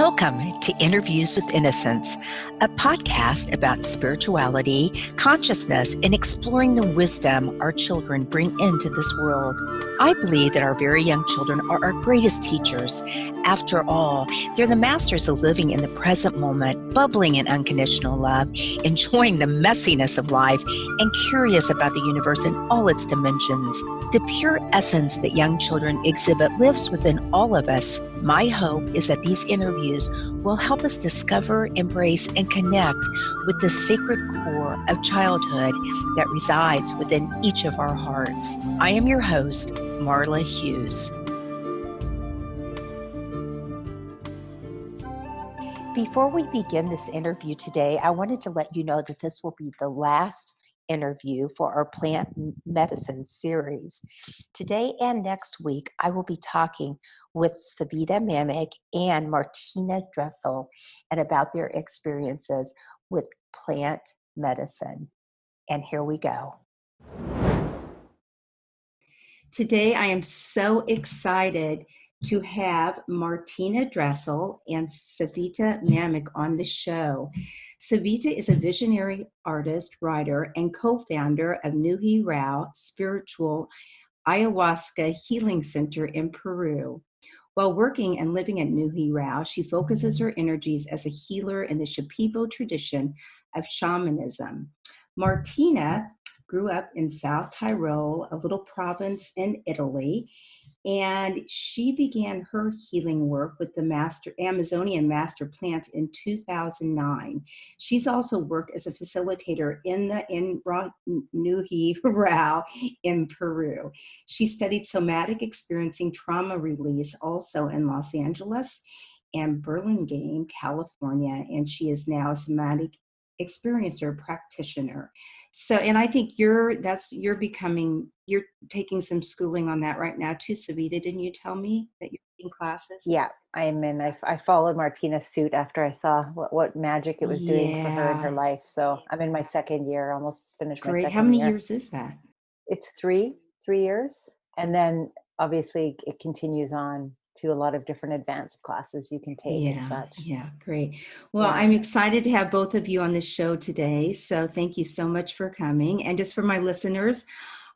Welcome to Interviews with Innocence, a podcast about spirituality, consciousness, and exploring the wisdom our children bring into this world. I believe that our very young children are our greatest teachers. After all, they're the masters of living in the present moment, bubbling in unconditional love, enjoying the messiness of life, and curious about the universe in all its dimensions. The pure essence that young children exhibit lives within all of us. My hope is that these interviews will help us discover, embrace, and connect with the sacred core of childhood that resides within each of our hearts. I am your host, Marla Hughes. Before we begin this interview today, I wanted to let you know that this will be the last interview for our plant medicine series. Today and next week, I will be talking with Cvita Mamic and Martina Drassl and about their experiences with plant medicine. And here we go. Today, I am so excited to have Martina Drassl and Cvita Mamic on the show. Cvita is a visionary artist, writer, and co-founder of Nihue Rao, Espiritual, Ayahuasca Healing Center in Peru. While working and living at Nihue Rao, she focuses her energies as a healer in the Shipibo tradition of shamanism. Martina grew up in South Tyrol, a little province in Italy, and she began her healing work with the Amazonian master plants in 2009. She's also worked as a facilitator in Nihue Rao in Peru. She studied somatic experiencing trauma release also in Los Angeles and Burlingame, California, and she is now a somatic experiencer practitioner. So, and I think you're taking some schooling on that right now too, Cvita. Didn't you tell me that you're taking classes? Yeah, I followed Martina's suit after I saw what magic it was doing for her in her life. So I'm in my second year, almost finished my second year. How many years is that? It's three years. And then obviously it continues on to a lot of different advanced classes you can take and such. Yeah, great. Well, I'm excited to have both of you on the show today. So thank you so much for coming. And just for my listeners,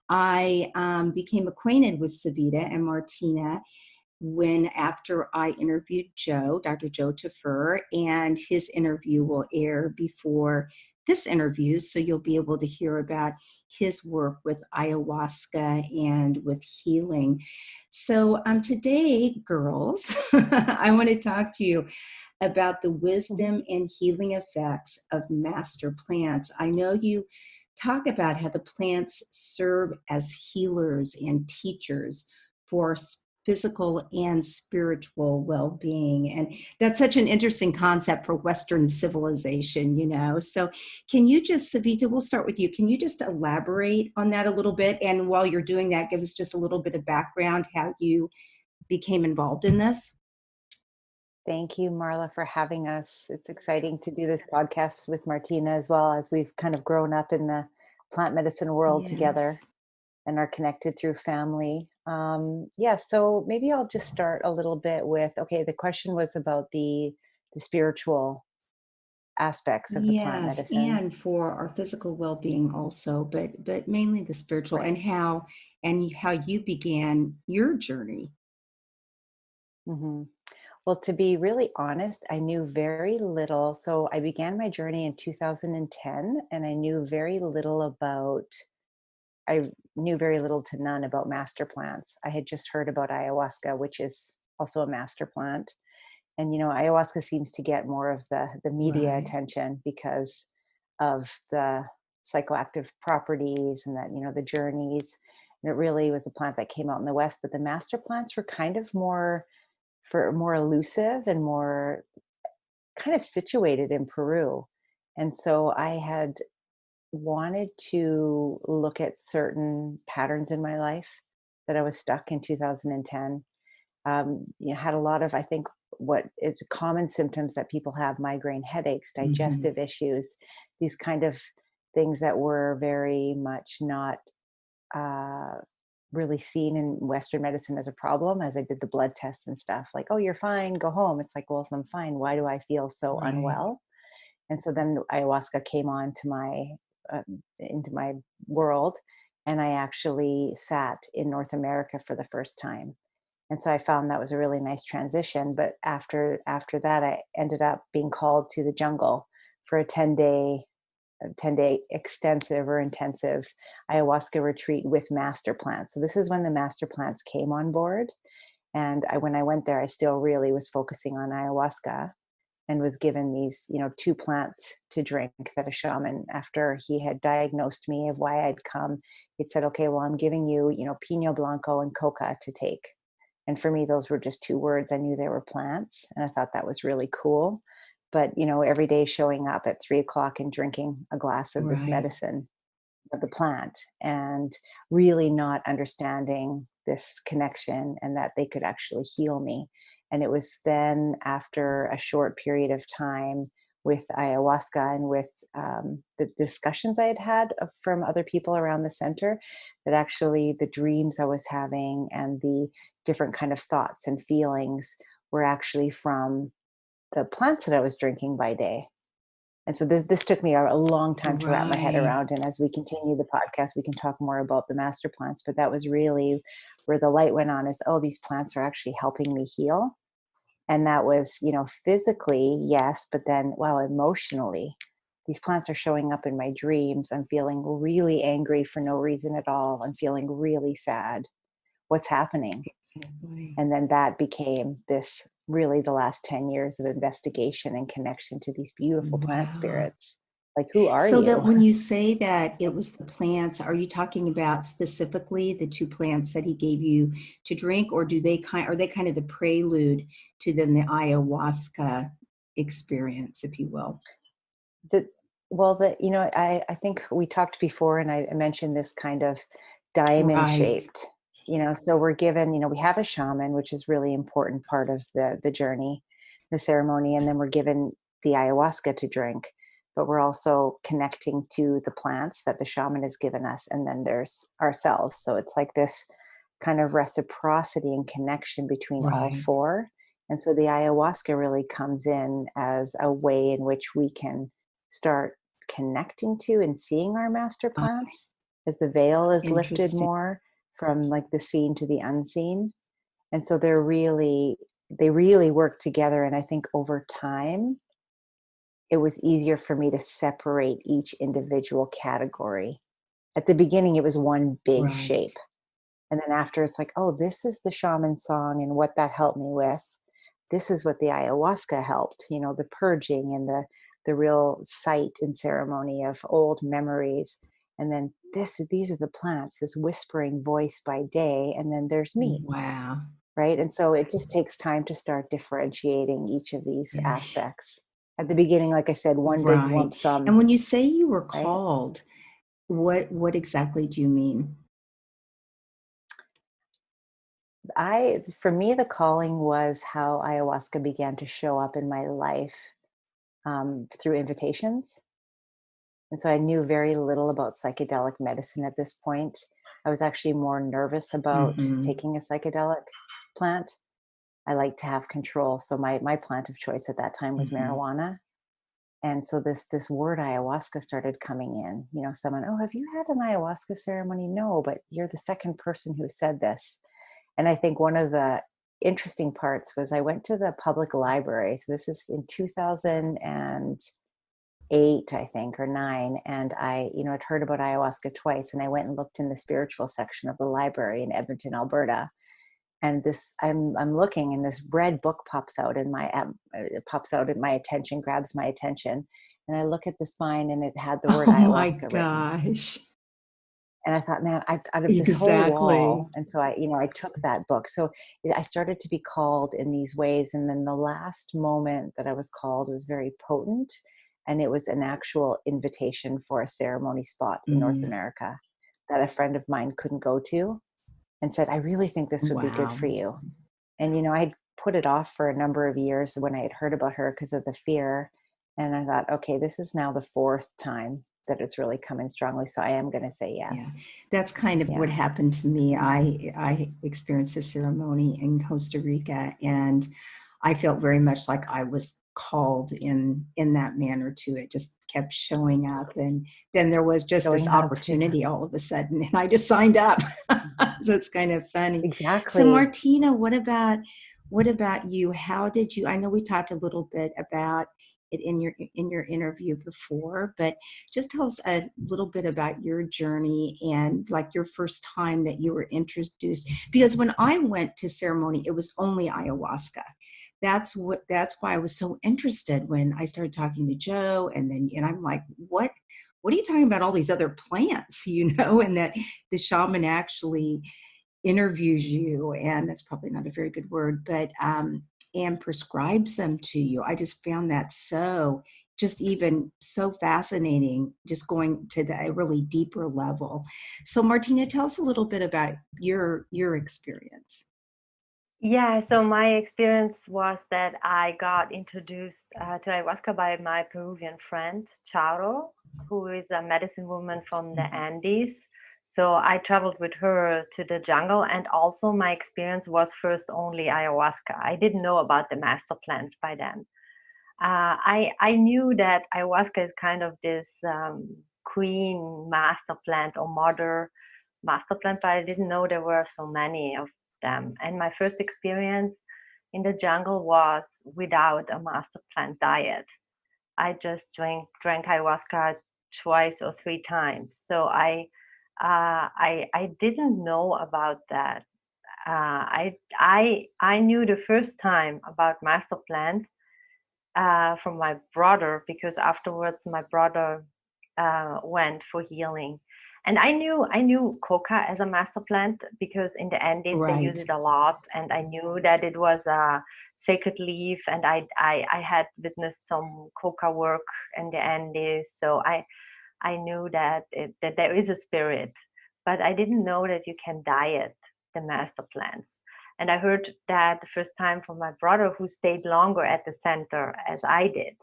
I became acquainted with Cvita and Martina after I interviewed Dr. Joe Tafur, and his interview will air before this interview, so you'll be able to hear about his work with ayahuasca and with healing. So today, girls, I want to talk to you about the wisdom and healing effects of master plants. I know you talk about how the plants serve as healers and teachers for physical and spiritual well-being. And that's such an interesting concept for Western civilization, you know. So can you just, Cvita, we'll start with you. Can you just elaborate on that a little bit? And while you're doing that, give us just a little bit of background, how you became involved in this. Thank you, Marla, for having us. It's exciting to do this podcast with Martina as well, as we've kind of grown up in the plant medicine world together and are connected through family. So maybe I'll just start a little bit with, the question was about the spiritual aspects of the plant medicine. And for our physical well-being also, but mainly the spiritual, and how you began your journey. Mm-hmm. Well, to be really honest, I knew very little. So I began my journey in 2010, and I knew very little to none about master plants. I had just heard about ayahuasca, which is also a master plant. And, ayahuasca seems to get more of the media attention because of the psychoactive properties and that, the journeys. And it really was a plant that came out in the West, but the master plants were kind of more elusive and more kind of situated in Peru. And so I had wanted to look at certain patterns in my life that I was stuck in 2010. Had a lot of, I think, what is common symptoms that people have: migraine, headaches, digestive issues, these kind of things that were very much not really seen in Western medicine as a problem as I did the blood tests and stuff. Like, oh, you're fine, go home. It's like, well, if I'm fine, why do I feel so Right. unwell? And so then ayahuasca came on to into my world, and I actually sat in North America for the first time. And so I found that was a really nice transition. But after that, I ended up being called to the jungle for a 10-day extensive or intensive ayahuasca retreat with master plants. So this is when the master plants came on board. And when I went there, I still really was focusing on ayahuasca, and was given these, 2 plants to drink that a shaman, after he had diagnosed me of why I'd come, he'd said, okay, well, I'm giving you, Pino Blanco and Coca to take. And for me, those were just 2 words. I knew they were plants, and I thought that was really cool. But, every day showing up at 3 o'clock and drinking a glass of this Right. medicine of the plant, and really not understanding this connection and that they could actually heal me. And it was then, after a short period of time with ayahuasca and with the discussions I had from other people around the center, that actually the dreams I was having and the different kind of thoughts and feelings were actually from the plants that I was drinking by day. And so this took me a long time to wrap my head Right. around. And as we continue the podcast, we can talk more about the master plants. But that was really where the light went on, is, oh, these plants are actually helping me heal. And that was, physically, yes, but then, wow, emotionally, these plants are showing up in my dreams. I'm feeling really angry for no reason at all. I'm feeling really sad. What's happening? Exactly. And then that became this, really, the last 10 years of investigation and connection to these beautiful plant Wow. spirits. Like, who are So that you? when you say that it was the plants, are you talking about specifically the 2 plants that he gave you to drink, or are they kind of the prelude to then the ayahuasca experience, if you will? the, well, I think we talked before, and I mentioned this kind of diamond Right. shaped, so we're given, we have a shaman, which is really important part of the journey, the ceremony. And then we're given the ayahuasca to drink, but we're also connecting to the plants that the shaman has given us. And then there's ourselves. So it's like this kind of reciprocity and connection between all Right. 4. And so the ayahuasca really comes in as a way in which we can start connecting to and seeing our master Uh, plants, as the veil is lifted Interesting. more from like the seen to the unseen. And so they really work together. And I think over time, it was easier for me to separate each individual category. At the beginning, it was one big Right. shape. And then after, it's like, oh, this is the shaman song and what that helped me with. This is what the ayahuasca helped, the purging and the real sight and ceremony of old memories. And then these are the plants, this whispering voice by day, and then there's me, Wow. right? And so it just takes time to start differentiating each of these Yeah. aspects. At the beginning, like I said, one big Right. lump And sum, when you say you were right? called, what exactly do you mean? For me, the calling was how ayahuasca began to show up in my life, through invitations. And so I knew very little about psychedelic medicine at this point. I was actually more nervous about Mhm. taking a psychedelic plant. I like to have control. So my plant of choice at that time was Mhm. marijuana. And so this word ayahuasca started coming in. Someone, oh, have you had an ayahuasca ceremony? No, but you're the second person who said this. And I think one of the interesting parts was I went to the public library. So this is in 2008, I think, or 9. And I, had heard about ayahuasca twice. And I went and looked in the spiritual section of the library in Edmonton, Alberta. And I'm looking, and this red book pops out in it pops out at my attention, grabs my attention. And I look at the spine, and it had the word Oh my ayahuasca written. gosh. And I thought, man, out of this whole Exactly. wall. And so I took that book. So I started to be called in these ways. And then the last moment that I was called was very potent. And it was an actual invitation for a ceremony spot in North Mm, America that a friend of mine couldn't go to, and said, I really think this would be good wow. for you. And, I'd put it off for a number of years when I had heard about her because of the fear. And I thought, okay, this is now the 4th time that it's really coming strongly. So I am going to say yes. Yeah, that's kind of what happened to me. I experienced a ceremony in Costa Rica, and I felt very much like I was called in that manner to it. Just kept showing up, and then there was just this opportunity all of a sudden, and I just signed up. So it's kind of funny. Exactly. So Martina, what about you? How did you? I know we talked a little bit about it in your interview before, but just tell us a little bit about your journey and like your first time that you were introduced. Because when I went to ceremony, it was only ayahuasca. That's why I was so interested when I started talking to Joe, and I'm like, what are you talking about all these other plants, and that the shaman actually interviews you, and that's probably not a very good word, but and prescribes them to you. I just found that even so fascinating, just going to a really deeper level. So Martina, tell us a little bit about your experience. Yeah, so my experience was that I got introduced to ayahuasca by my Peruvian friend, Charo, who is a medicine woman from the Andes. So I traveled with her to the jungle, and also my experience was first only ayahuasca. I didn't know about the master plants by then. I knew that ayahuasca is kind of this queen master plant or mother master plant, but I didn't know there were so many of them. And my first experience in the jungle was without a master plant diet. I just drank ayahuasca twice or three times. So I didn't know about that. I knew the first time about master plant from my brother, because afterwards my brother went for healing. And I knew coca as a master plant because in the Andes they use it a lot, and I knew that it was a sacred leaf, and I had witnessed some coca work in the Andes, so I knew that that there is a spirit, but I didn't know that you can diet the master plants. And I heard that the first time from my brother, who stayed longer at the center as I did.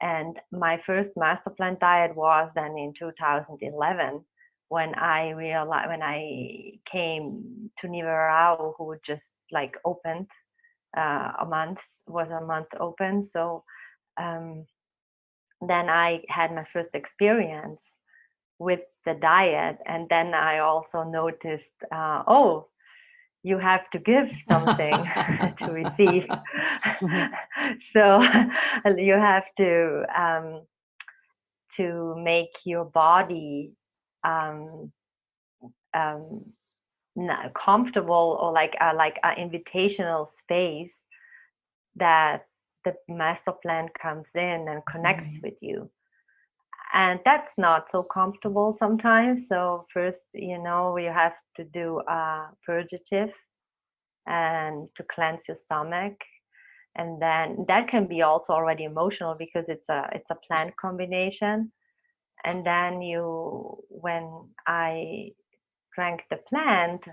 And my first master plant diet was then in 2011, when I realized, when I came to Nihue Rao, who just like opened a month open. So then I had my first experience with the diet, and then I also noticed, you have to give something to receive. So you have to make your body comfortable, or like an invitational space that the master plant comes in and connects with you. And that's not so comfortable sometimes. So first, you have to do a purgative and to cleanse your stomach. And then that can be also already emotional because it's a plant combination. And then when I drank the plant,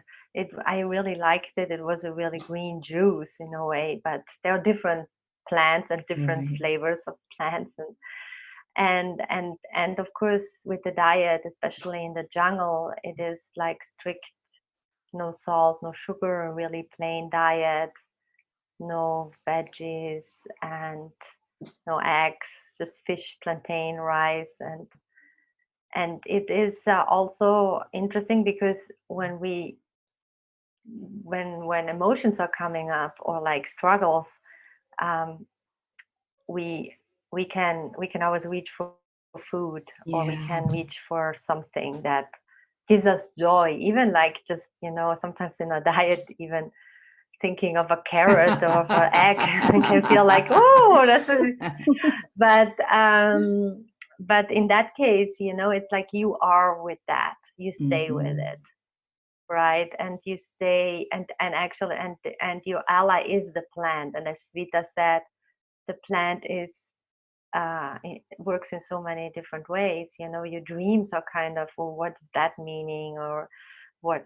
I really liked it. It was a really green juice in a way, but there are different plants and different flavors of plants, and of course with the diet, especially in the jungle, it is like strict, no salt, no sugar, a really plain diet, no veggies and no eggs, just fish, plantain, rice. And it is also interesting because when emotions are coming up, or like struggles, we can always reach for food, or we can reach for something that gives us joy, even like just sometimes in a diet, even thinking of a carrot or of an egg can feel like, oh, that's but in that case, it's like you are with that, you stay with it, right? And you stay, and actually, and your ally is the plant. And as Cvita said, the plant is it works in so many different ways. Your dreams are kind of, well, what is that meaning, or what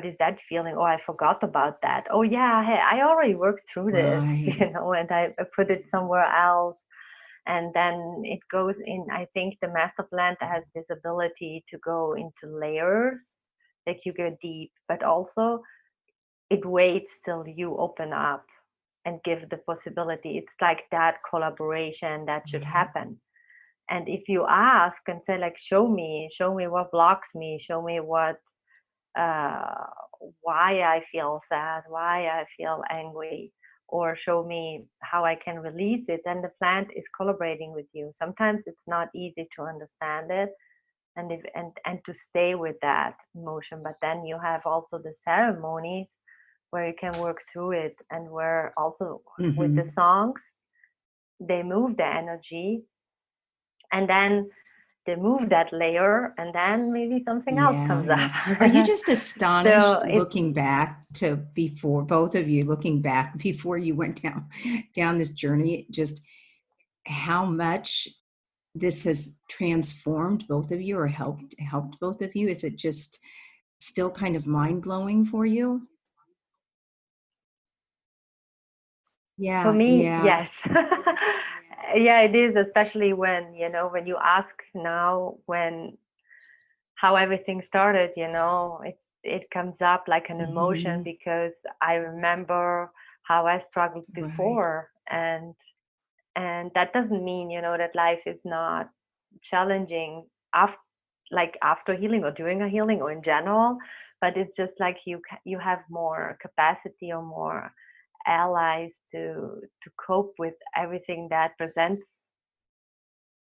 is that feeling? Oh, I forgot about that. Oh yeah, hey, I already worked through this, and I put it somewhere else. And then it goes in, I think the master plant has this ability to go into layers, like you go deep, but also it waits till you open up and give the possibility. It's like that collaboration that should happen. And if you ask and say, like, show me what blocks me, show me what why I feel sad, why I feel angry, or show me how I can release it, then the plant is collaborating with you. Sometimes it's not easy to understand it and to stay with that emotion, but then you have also the ceremonies where you can work through it, and where also with the songs they move the energy, and then they move that layer, and then maybe something else comes up. Are you just astonished So looking back to before, both of you looking back before you went down this journey, just how much this has transformed both of you, or helped both of you? Is it just still kind of mind-blowing for you? For me, yes. Yeah, it is, especially when, when you ask now how everything started, it comes up like an emotion, because I remember how I struggled before. And that doesn't mean, that life is not challenging after healing or during a healing or in general, but it's just like you have more capacity or more allies to cope with everything that presents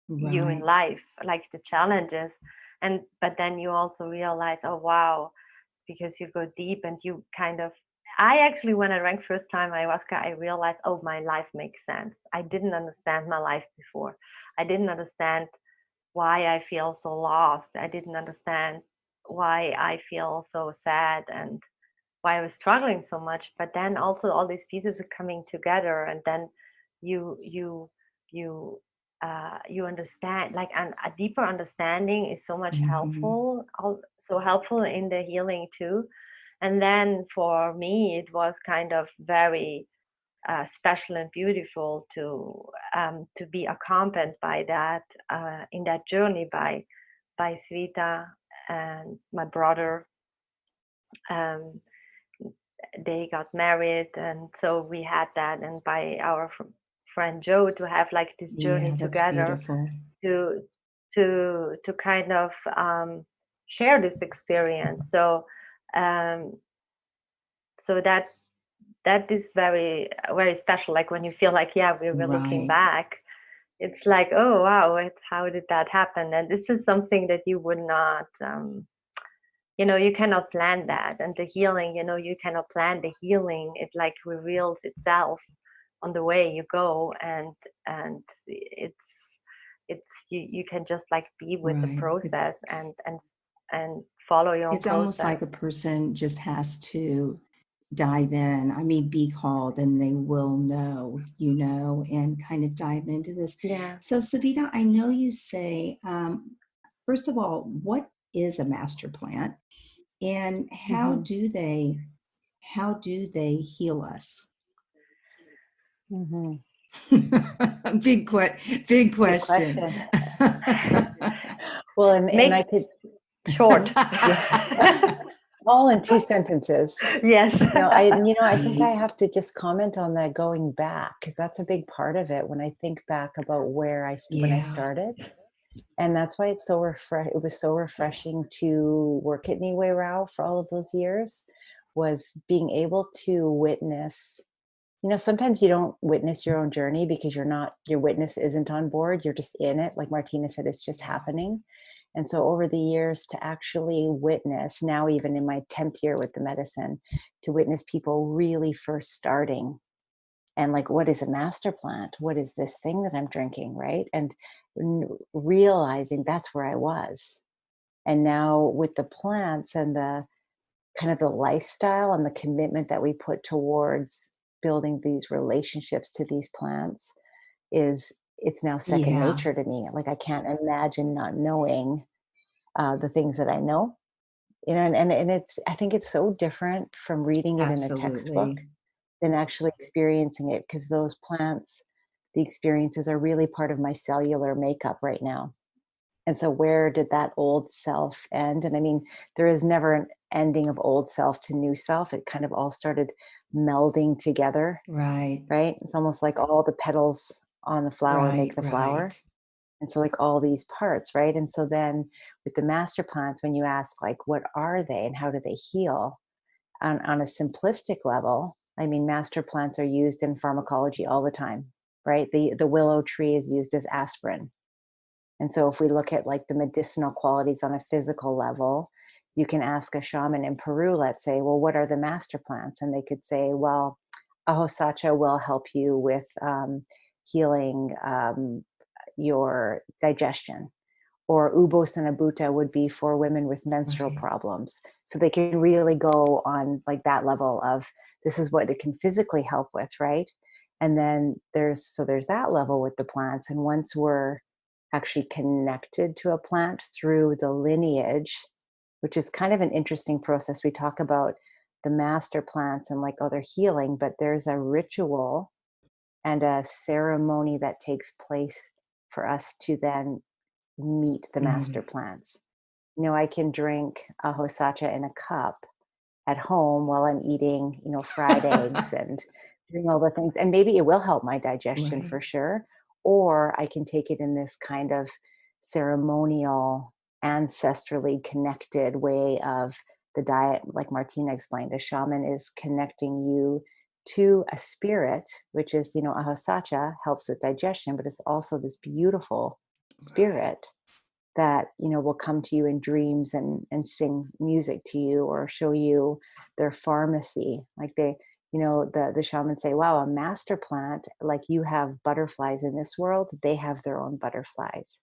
you in life, like the challenges. But then you also realize, oh wow, because you go deep and you kind of, I actually, when I drank first time ayahuasca, I realized, oh, my life makes sense. I didn't understand my life before. I didn't understand why I feel so lost. I didn't understand why I feel so sad and why I was struggling so much. But then also all these pieces are coming together, and then you understand, like, and a deeper understanding is so much helpful, so helpful in the healing too. And then for me, it was kind of very special and beautiful to be accompanied by that in that journey by Cvita and my brother. They got married, and so we had that, and by our friend Joe, to have like this journey together, to kind of share this experience. So so that is very, very special. Like when you feel like, yeah, we were looking back, it's like, oh wow, how did that happen? And this is something that you would not you cannot plan that. And the healing, you cannot plan the healing. It like reveals itself on the way you go, and it's you can just like be with the process and follow your own it's process. Almost like a person just has to dive in. I mean, be called and they will know, and kind of dive into this. Yeah. So Cvita, I know you say, first of all, what is a master plant, and how do they heal us? Big question. Well, and I could short. All in 2 sentences. Yes. I think I have to just comment on that going back, because that's a big part of it. When I think back about when I started, and that's why it's so it was so refreshing to work at Nihue Rao for all of those years, was being able to witness. Sometimes you don't witness your own journey because your witness isn't on board. You're just in it. Like Martina said, it's just happening. And so over the years, to actually witness, now even in my 10th year with the medicine, to witness people really first starting, and like, what is a master plant? What is this thing that I'm drinking, right? And realizing that's where I was. And now with the plants and the kind of the lifestyle and the commitment that we put towards building these relationships to these plants, it's now second nature to me. Like, I can't imagine not knowing the things that I know, and I think it's so different from reading it in a textbook than actually experiencing it, because those plants the experiences are really part of my cellular makeup right now. And so where did that old self end? And I mean, there is never an ending of old self to new self. It kind of all started melding together, Right. right? It's almost like all the petals on the flower make Right. the flower. Right. And so like all these parts, right? And so then with the master plants, when you ask like, what are they and how do they heal? On a simplistic level, I mean, master plants are used in pharmacology all the time, right? The willow tree is used as aspirin. And so if we look at like the medicinal qualities on a physical level, you can ask a shaman in Peru, let's say, well, what are the master plants? And they could say, well, ahosacha will help you with healing your digestion, or ubos and abuta would be for women with menstrual Right. problems. So they can really go on like that level of this is what it can physically help with, right? And then there's that level with the plants. And once we're actually connected to a plant through the lineage, which is kind of an interesting process. We talk about the master plants and like, oh, they're healing, but there's a ritual and a ceremony that takes place for us to then meet the master Mm. plants. You know, I can drink a hosacha in a cup at home while I'm eating, you know, fried eggs and doing all the things. And maybe it will help my digestion Right. for sure. Or I can take it in this kind of ceremonial, ancestrally connected way of the diet. Like Martina explained, a shaman is connecting you to a spirit, which is, you know, a hosacha helps with digestion, but it's also this beautiful spirit that, you know, will come to you in dreams and sing music to you or show you their pharmacy. Like they, you know, the shaman say, wow, a master plant, like you have butterflies in this world, they have their own butterflies.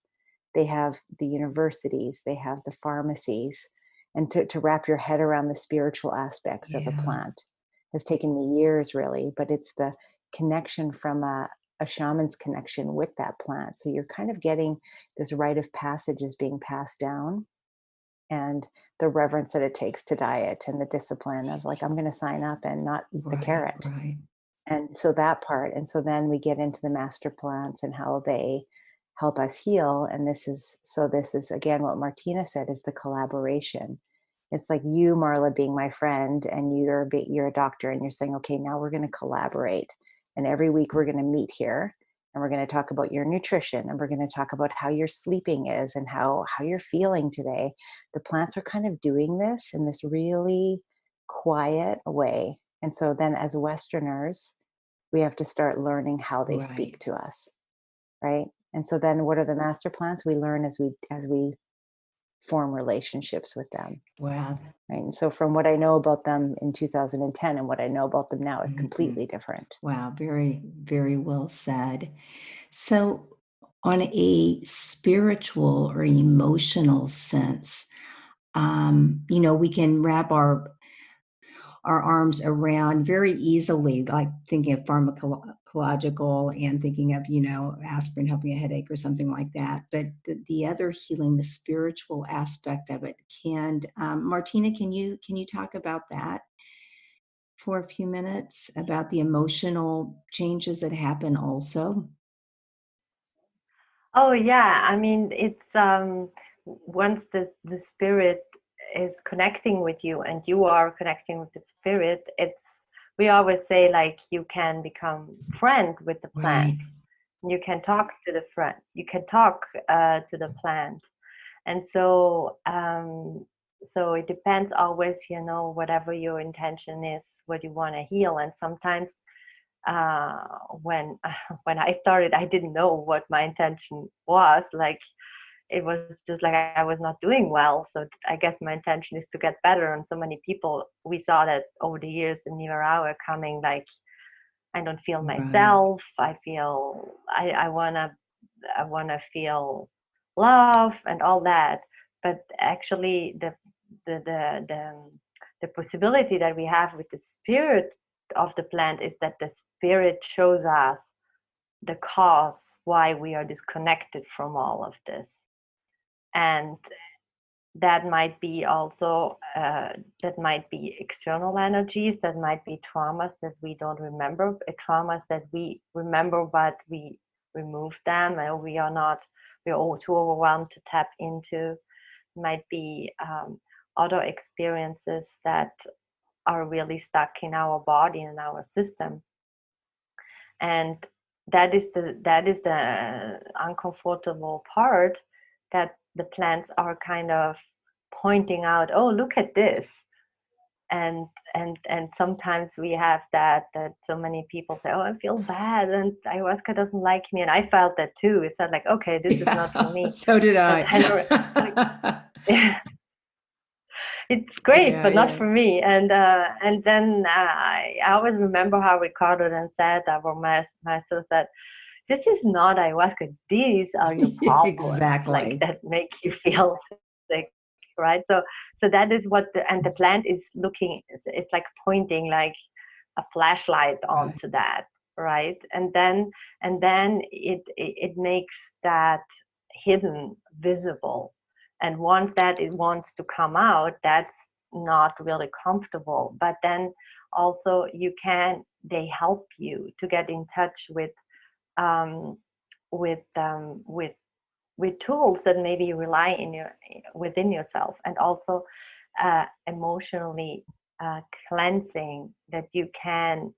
They have the universities, they have the pharmacies. And to wrap your head around the spiritual aspects of a Yeah. plant has taken me years, really, but it's the connection from a shaman's connection with that plant. So you're kind of getting this rite of passage is being passed down, and the reverence that it takes to diet and the discipline of like, I'm going to sign up and not eat the Right. carrot. Right. And so that part. And so then we get into the master plants and how they help us heal. And this is again what Martina said is the collaboration. It's like you, Marla, being my friend, and you're a doctor, and you're saying, okay, now we're going to collaborate, and every week we're going to meet here, and we're going to talk about your nutrition, and we're going to talk about how your sleeping is and how you're feeling today. The plants are kind of doing this in this really quiet way. And so then as Westerners, we have to start learning how they speak Right. to us, right? And so then what are the master plants? We learn as we form relationships with them, Wow. right? And so from what I know about them in 2010 and what I know about them now is Mhm. completely different. Wow. Very, very well said. So, on a spiritual or emotional sense, you know, we can wrap our arms around very easily, like thinking of pharmacological and thinking of, you know, aspirin helping a headache or something like that. But the other healing, the spiritual aspect of it, can Martina, can you talk about that for a few minutes about the emotional changes that happen also? Oh yeah, I mean it's once the spirit is connecting with you and you are connecting with the spirit, it's we always say like you can become friend with the plant. Right. You can talk to the friend. You can talk to the plant, and so it depends always, you know, whatever your intention is, what you want to heal, and sometimes uh, when when I started, I didn't know what my intention was. Like it was just like I was not doing well. So I guess my intention is to get better. And so many people we saw that over the years in Nihue Rao are coming like I don't feel Right. myself. I feel I wanna feel love and all that. But actually, the the the the possibility that we have with the spirit of the plant is that the spirit shows us the cause why we are disconnected from all of this, and that might be also that might be external energies, that might be traumas that we don't remember, traumas that we remember but we remove them, and we're all too overwhelmed to tap into. Might be other experiences that are really stuck in our body and our system, and that is the uncomfortable part, that the plants are kind of pointing out, oh, look at this. And sometimes we have that so many people say, oh, I feel bad and ayahuasca doesn't like me, and I felt that too. It's not like, okay, this is not for me. So did I. It's great, but not for me. And then I always remember how Ricardo then said, our master said, this is not ayahuasca, these are your problems. Exactly. Like, that make you feel sick, right? So that is what the plant is looking, it's like pointing like a flashlight onto that, right? And then it makes that hidden visible. And once that it wants to come out, that's not really comfortable. But then also they help you to get in touch with tools that maybe you rely within yourself, and also emotionally cleansing, that you can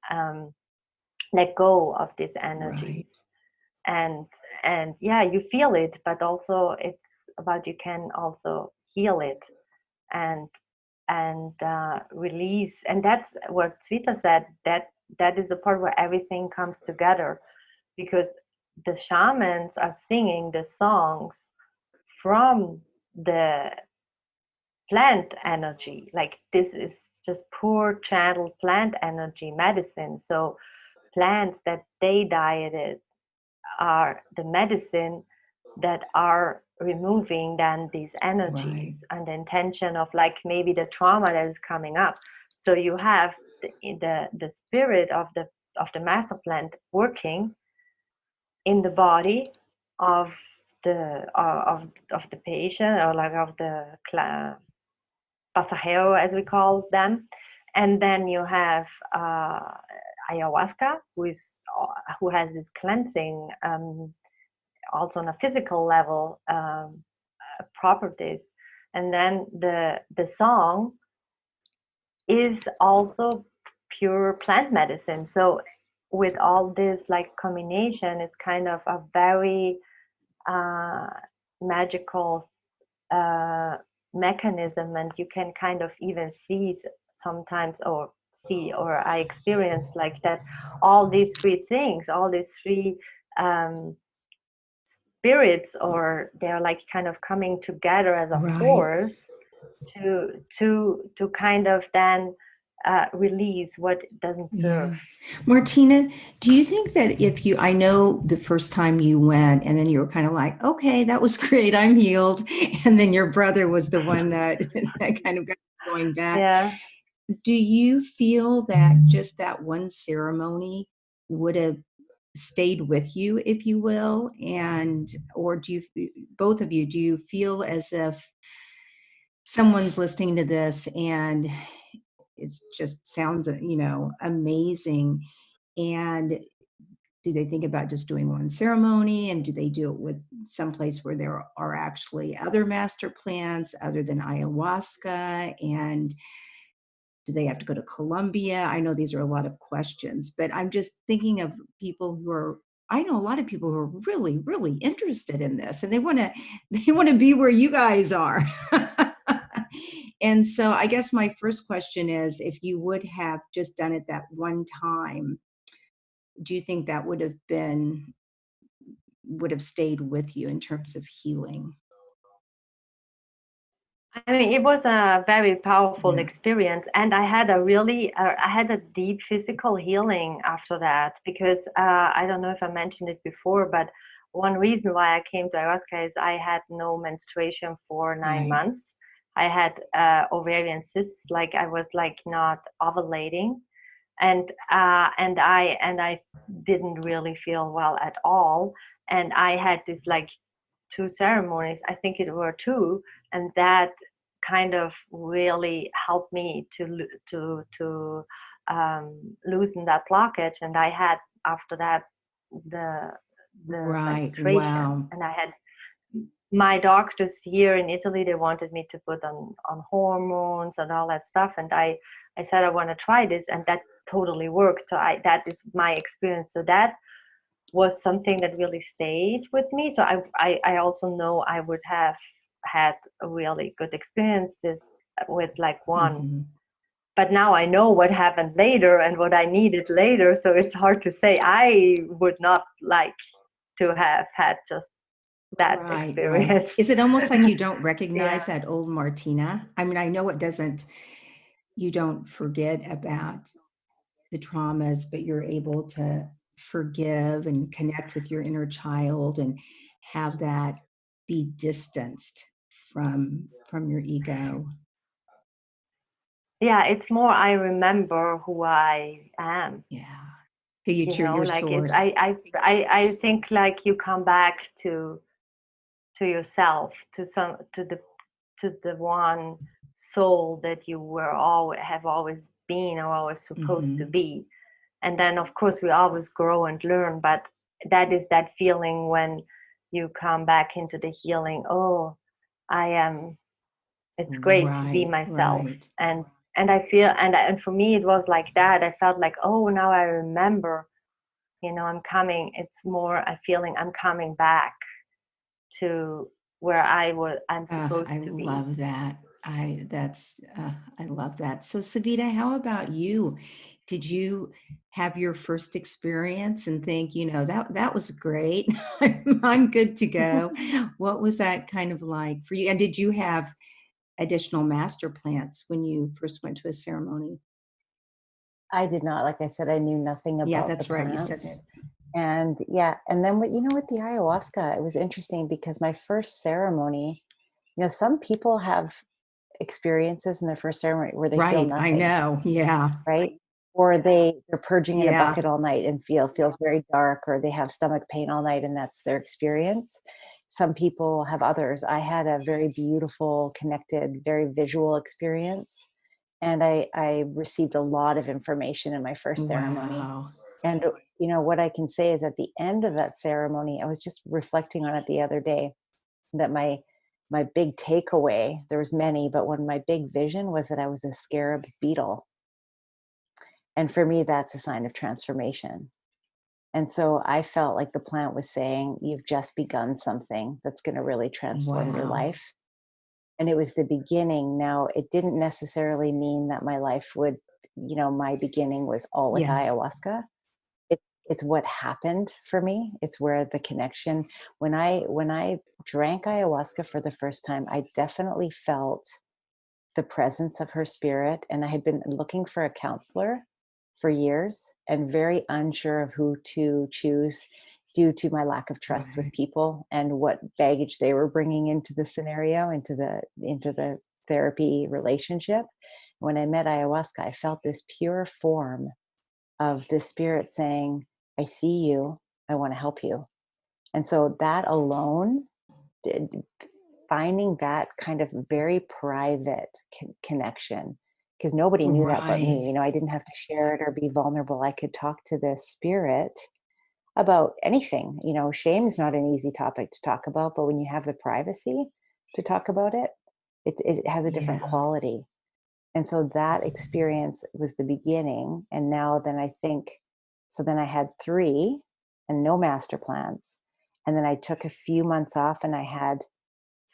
let go of these energies. And yeah, you feel it, but also it's about, you can also heal it and release. And that's what Cvita said, that is a part where everything comes together, because the shamans are singing the songs from the plant energy. Like, this is just pure channeled plant energy medicine. So plants that they dieted are the medicine that are removing then these energies, and the intention of, like, maybe the trauma that is coming up. So you have the spirit of the master plant working in the body of the patient, or like of the pasajero, as we call them. And then you have ayahuasca, who has this cleansing, also on a physical level, properties. And then the song is also pure plant medicine. So with all this, like, combination, it's kind of a very magical mechanism, and you can kind of even see sometimes, or I experience like that, all these three things, all these three spirits, or they're like kind of coming together as a force to kind of then release what doesn't serve. Martina, do you think that I know the first time you went and then you were kind of like, okay, that was great, I'm healed. And then your brother was the one that kind of got going back. Yeah. Do you feel that just that one ceremony would have stayed with you, if you will? Or do you, both of you, do you feel as if someone's listening to this and it just sounds, amazing, and do they think about just doing one ceremony, and do they do it with some place where there are actually other master plants other than ayahuasca? And do they have to go to Colombia? I know these are a lot of questions, but I'm just thinking of people I know a lot of people who are really, really interested in this, and they want to be where you guys are. And so I guess my first question is, if you would have just done it that one time, do you think that would have stayed with you in terms of healing? I mean, it was a very powerful experience, and I had a deep physical healing after that, because I don't know if I mentioned it before, but one reason why I came to ayahuasca is I had no menstruation for 9 months. I had ovarian cysts, like I was like not ovulating, and I didn't really feel well at all, and I had this like two ceremonies. I think it were two, and that kind of really helped me to loosen that blockage. And I had after that the Right. menstruation, Wow. and I had my doctors here in Italy. They wanted me to put on hormones and all that stuff, and I said I want to try this, and that totally worked. So that is my experience. So that was something that really stayed with me. So I also know I would have had a really good experience with like one. Mm-hmm. But now I know what happened later and what I needed later. So it's hard to say. I would not like to have had just that experience. Right. Is it almost like you don't recognize that old Martina? I mean, I know you don't forget about the traumas, but you're able to forgive and connect with your inner child and have that be distanced from your ego. Yeah, it's more I remember who I am. Yeah. Who your like source. I think like you come back to yourself, to the one soul that you have always been or always supposed to be. And then of course we always grow and learn, but that is that feeling when you come back into the healing. Oh, it's great to be myself. And I feel, and for me it was like that. I felt like, oh, now I remember, I'm coming. It's more a feeling I'm coming back to where I'm supposed to be. I love that. I love that. So Cvita, how about you? Did you have your first experience and think, that was great. I'm good to go. What was that kind of like for you? And did you have additional master plants when you first went to a ceremony? I did not. Like I said, I knew nothing about Yeah, that's the right. plants. You said that. And and then with the ayahuasca, it was interesting because my first ceremony, some people have experiences in their first ceremony where they feel nothing. I know. Yeah. Right. Or they're purging in a bucket all night and feels very dark, or they have stomach pain all night and that's their experience. Some people have others. I had a very beautiful, connected, very visual experience. And I received a lot of information in my first ceremony. Wow. And, what I can say is at the end of that ceremony, I was just reflecting on it the other day, that my big takeaway, there was many, but one of my big vision was that I was a scarab beetle. And for me, that's a sign of transformation. And so I felt like the plant was saying, you've just begun something that's going to really transform your life. And it was the beginning. Now, it didn't necessarily mean that my life would, my beginning was all with ayahuasca. It's what happened for me. It's where the connection, when I drank ayahuasca for the first time, I definitely felt the presence of her spirit. And I had been looking for a counselor for years and very unsure of who to choose due to my lack of trust with people and what baggage they were bringing into the scenario, into the therapy relationship. When I met ayahuasca, I felt this pure form of the spirit saying, I see you, I want to help you. And so that alone, finding that kind of very private connection, because nobody knew that but me. I didn't have to share it or be vulnerable. I could talk to this spirit about anything. Shame is not an easy topic to talk about, but when you have the privacy to talk about it, it has a different quality. And so that experience was the beginning. And now then I had 3 and no master plans. And then I took a few months off and I had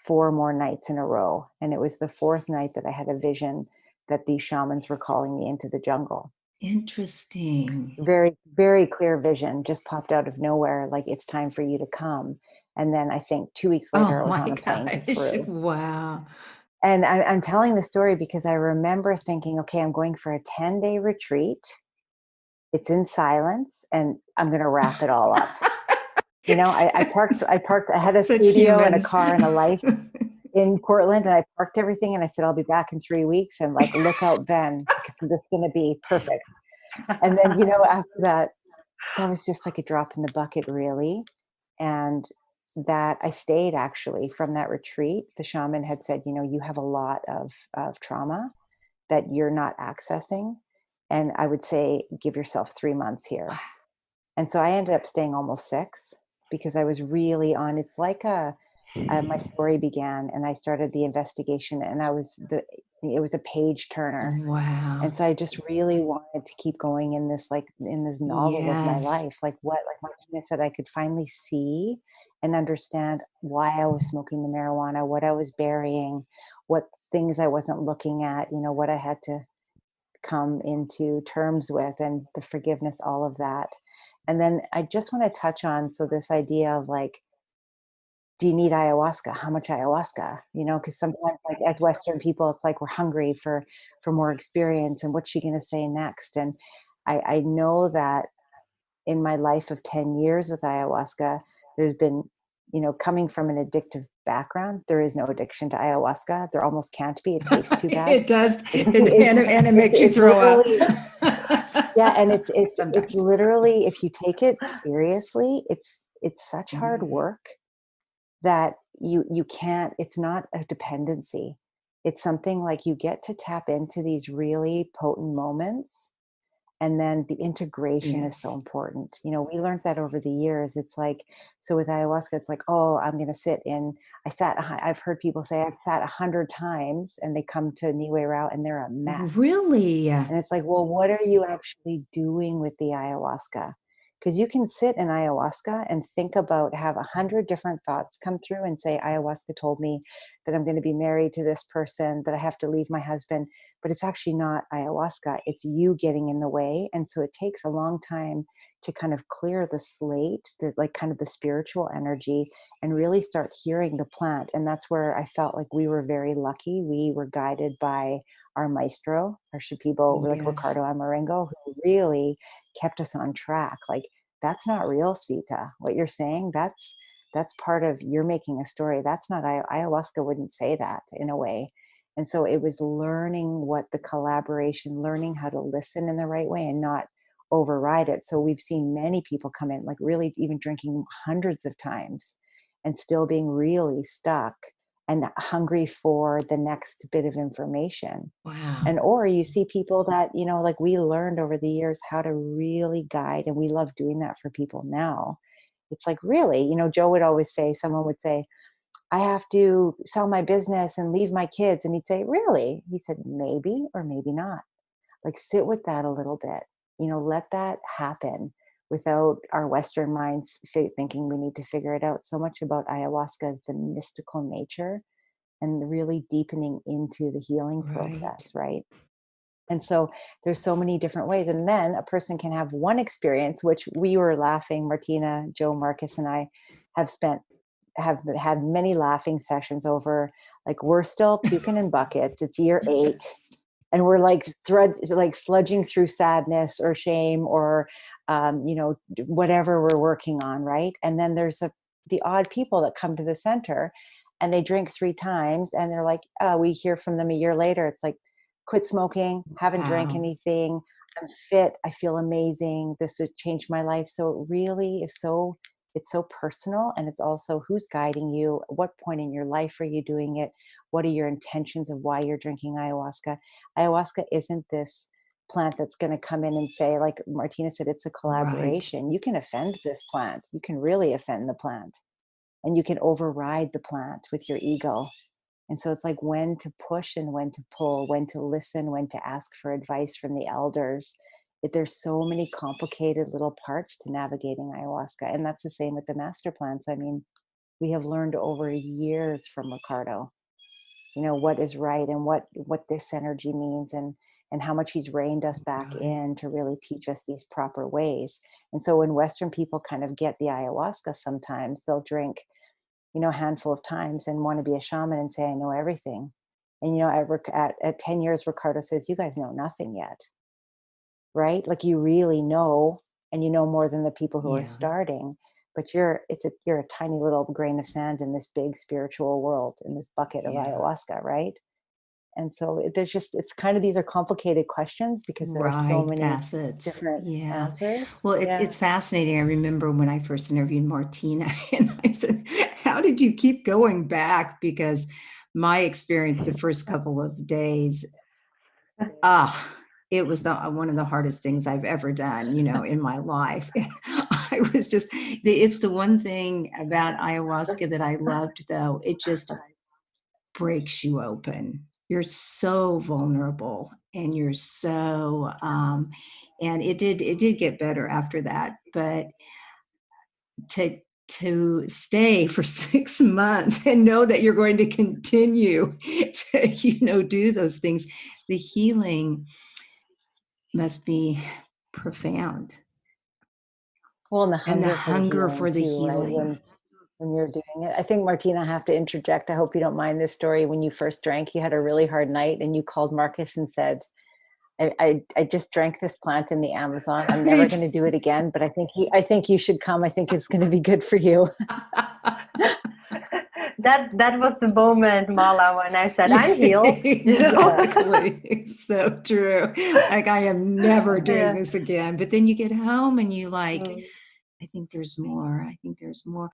4 more nights in a row. And it was the 4th night that I had a vision that these shamans were calling me into the jungle. Interesting. Very, very clear vision, just popped out of nowhere. Like, it's time for you to come. And then I think 2 weeks later, I was on a plane to Peru. Wow. And I'm telling the story because I remember thinking, okay, I'm going for a 10-day retreat. It's in silence and I'm going to wrap it all up. I parked, I had a studio and a car and a life in Portland, and I parked everything and I said, I'll be back in 3 weeks, and like, look out then, because this is going to be perfect. And then, after that was just like a drop in the bucket, really. And that I stayed actually from that retreat. The shaman had said, you know, you have a lot of trauma that you're not accessing. And I would say, give yourself 3 months here. And so I ended up staying almost 6 because I was really on, it's like my story began and I started the investigation and it was a page turner. Wow. And so I just really wanted to keep going in this, like in this novel of my life, like Martina said, I could finally see and understand why I was smoking the marijuana, what I was burying, what things I wasn't looking at, you know, what I had to come into terms with, and the forgiveness, all of that. And then I just want to touch on, so this idea of like, do you need ayahuasca? How much ayahuasca? You know, because sometimes, like as Western people, it's like we're hungry for more experience, and what's she going to say next? And I know that in my life of 10 years with ayahuasca, there's been, you know, coming from an addictive background, there is no addiction to ayahuasca. There almost can't be. It tastes too bad. It does, and it makes you throw up. Yeah, and it's literally, if you take it seriously, it's such hard work that you can't, it's not a dependency. It's something like you get to tap into these really potent moments. And then the integration is so important. You know, we learned that over the years. It's like, so with ayahuasca, it's like, oh, I'm going to sit in, I've heard people say I've sat 100 times and they come to Nihue Rao and they're a mess. Really? And it's like, well, what are you actually doing with the ayahuasca? Because you can sit in ayahuasca and think about, have 100 different thoughts come through and say, ayahuasca told me that I'm going to be married to this person, that I have to leave my husband, but it's actually not ayahuasca. It's you getting in the way. And so it takes a long time to kind of clear the slate, like kind of the spiritual energy, and really start hearing the plant. And that's where I felt like we were very lucky. We were guided by our maestro, our Shipibo, like Ricardo Amarengo, who really kept us on track. Like, that's not real, Cvita. What you're saying, that's part of, you're making a story. That's not, ayahuasca wouldn't say that in a way. And so it was learning what the collaboration, learning how to listen in the right way and not override it. So we've seen many people come in, like really even drinking hundreds of times and still being really stuck and hungry for the next bit of information. Wow. And, or you see people that, you know, like we learned over the years how to really guide, and we love doing that for people now. It's like, really, you know, Joe would always say, someone would say, I have to sell my business and leave my kids. And he'd say, really? He said, maybe, or maybe not. Like, sit with that a little bit, you know, let that happen without our Western minds thinking we need to figure it out. So much about ayahuasca is the mystical nature and really deepening into the healing process, right? And so there's so many different ways. And then a person can have one experience, which we were laughing, Martina, Joe, Marcus, and I have had many laughing sessions over, like, we're still puking in buckets. It's year 8. And we're like sludging through sadness or shame or, you know, whatever we're working on. Right. And then there's the odd people that come to the center and they drink 3 times and they're like, we hear from them a year later. It's like, quit smoking, haven't drank anything. I'm fit. I feel amazing. This would change my life. So it really is it's so personal. And it's also who's guiding you. At what point in your life are you doing it? What are your intentions of why you're drinking ayahuasca? Ayahuasca isn't this plant that's going to come in and say, like Martina said, it's a collaboration. Right. You can offend this plant. You can really offend the plant. And you can override the plant with your ego. And so it's like when to push and when to pull, when to listen, when to ask for advice from the elders. There's so many complicated little parts to navigating ayahuasca. And that's the same with the master plants. I mean, we have learned over years from Ricardo, you know, what is right and what this energy means and how much he's reined us back in to really teach us these proper ways. And so when Western people kind of get the ayahuasca, sometimes they'll drink, you know, a handful of times and want to be a shaman and say, I know everything. And, you know, at 10 years, Ricardo says, you guys know nothing yet, right? Like, you really know, and you know more than the people who are starting, but you're a tiny little grain of sand in this big spiritual world, in this bucket of ayahuasca, right? And so it's kind of, these are complicated questions because there are so many facets. different Yeah. answers. Well, it's fascinating. I remember when I first interviewed Martina, and I said, how did you keep going back? Because my experience the first couple of days, it was one of the hardest things I've ever done, in my life. I was just, it's the one thing about ayahuasca that I loved, though. It just breaks you open. You're so vulnerable, and you're so, and it did get better after that, but to stay for 6 months and know that you're going to continue to, do those things, the healing must be profound. Well, and the hunger for the healing. Right? When you're doing it. I think, Martina, I have to interject. I hope you don't mind this story. When you first drank, you had a really hard night, and you called Marcus and said, I just drank this plant in the Amazon. I'm never going to do it again, but I think you should come. I think it's going to be good for you. That was the moment, Mala, when I said, I'm healed. Exactly. So true. Like, I am never doing this again. But then you get home and you I think there's more. I think there's more.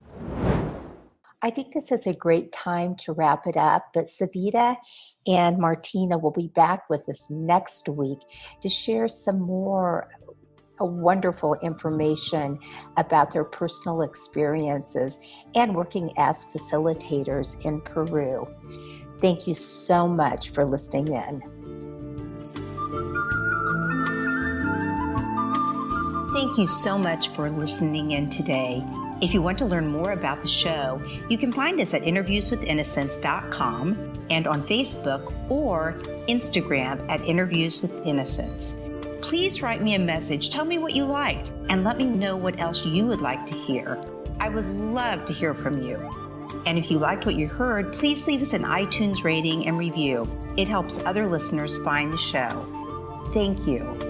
I think this is a great time to wrap it up, but Cvita and Martina will be back with us next week to share some more wonderful information about their personal experiences and working as facilitators in Peru. Thank you so much for listening in. Thank you so much for listening in today. If you want to learn more about the show, you can find us at interviewswithinnocence.com and on Facebook or Instagram at Interviews with Innocence. Please write me a message, tell me what you liked, and let me know what else you would like to hear. I would love to hear from you. And if you liked what you heard, please leave us an iTunes rating and review. It helps other listeners find the show. Thank you.